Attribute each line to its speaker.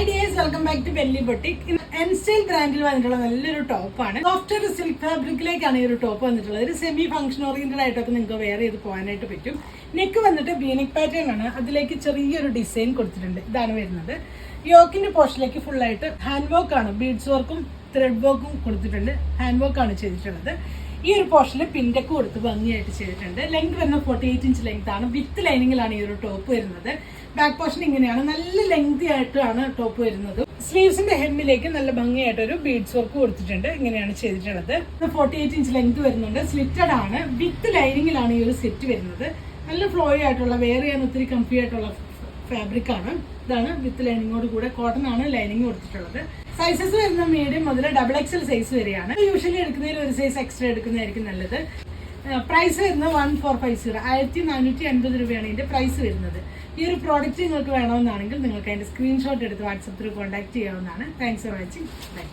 Speaker 1: Hi dears, welcome back to belly boutique. എൻ style ബ്രാൻഡിൽ വന്നിട്ടുള്ള നല്ലൊരു ടോപ്പാണ്. സോഫ്റ്റ് സിൽക്ക് ഫാബ്രിക്കിലേക്കാണ് ഈ ഒരു ടോപ്പ് വന്നിട്ടുള്ളത്. ഒരു സെമി ഫംഗ്ഷൻ ഓറിയന്റഡ് ആയിട്ടൊക്കെ നിങ്ങൾക്ക് വെയർ ചെയ്ത് പോകാനായിട്ട് പറ്റും. നെക്ക് വന്നിട്ട് ബീനിക് പാറ്റേൺ ആണ്. അതിലേക്ക് ചെറിയൊരു ഡിസൈൻ കൊടുത്തിട്ടുണ്ട്. ഇതാണ് വരുന്നത്. യോക്കിന്റെ പോർഷനിലേക്ക് ഫുൾ ആയിട്ട് ഹാൻഡ് വർക്ക് ആണ്. ബീഡ്സ് വർക്കും ത്രെഡ് വർക്കും കൊടുത്തിട്ടുണ്ട്. ഹാൻഡ് വർക്ക് ആണ് ചെയ്തിട്ടുള്ളത്. ഈ ഒരു പോർഷനിൽ പിൻടെക്ക് കൊടുത്ത് ഭംഗിയായിട്ട് ചെയ്തിട്ടുണ്ട്. ലെങ്ത് വരുന്ന 48 ഇഞ്ച് ലെങ്ത് ആണ്. വിത്ത് ലൈനിങ്ങിലാണ് ഈ ഒരു ടോപ്പ് വരുന്നത്. ബാക്ക് പോർഷൻ ഇങ്ങനെയാണ്. നല്ല ലെങ്തി ആയിട്ടാണ് ടോപ്പ് വരുന്നത്. സ്ലീവ്സിന്റെ ഹെമ്മിലേക്ക് നല്ല ഭംഗിയായിട്ട് ഒരു ബീഡ്സ് വർക്ക് കൊടുത്തിട്ടുണ്ട്. ഇങ്ങനെയാണ് ചെയ്തിട്ടുള്ളത്. 48 ഇഞ്ച് ലെങ്ത് വരുന്നുണ്ട്. സ്ലിറ്റഡ് ആണ്. വിത്ത് ലൈനിങ്ങിലാണ് ഈ ഒരു സെറ്റ് വരുന്നത്. നല്ല ഫ്ലോയി ആയിട്ടുള്ള, വെയർ ചെയ്യാൻ ഒത്തിരി കംഫി ആയിട്ടുള്ള ഫാബ്രിക് ആണ്. ഇതാണ് വിത്ത് ലൈനിങ്ങോട് കൂടെ കോട്ടൺ ആണ് ലൈനിങ് കൊടുത്തിട്ടുള്ളത്. സൈസസ് വരുന്ന മീഡിയം മുതൽ XXL സൈസ് വരെയാണ്. യൂഷ്വലി എടുക്കുന്നതിൽ ഒരു സൈസ് എക്സ്ട്രാ എടുക്കുന്നതായിരിക്കും നല്ലത്. പ്രൈസ് വരുന്നത് 1450, 1450 രൂപയാണ് ഇതിന്റെ പ്രൈസ് വരുന്നത്. ഈ ഒരു പ്രോഡക്റ്റ് നിങ്ങൾക്ക് വേണമെന്നാണെങ്കിൽ നിങ്ങൾക്ക് അതിന്റെ സ്ക്രീൻഷോട്ട് എടുത്ത് വാട്സപ്പ് ത്രൂ കോൺടാക്ട് ചെയ്യാവുന്നതാണ്. Thanks for watching. ബൈ.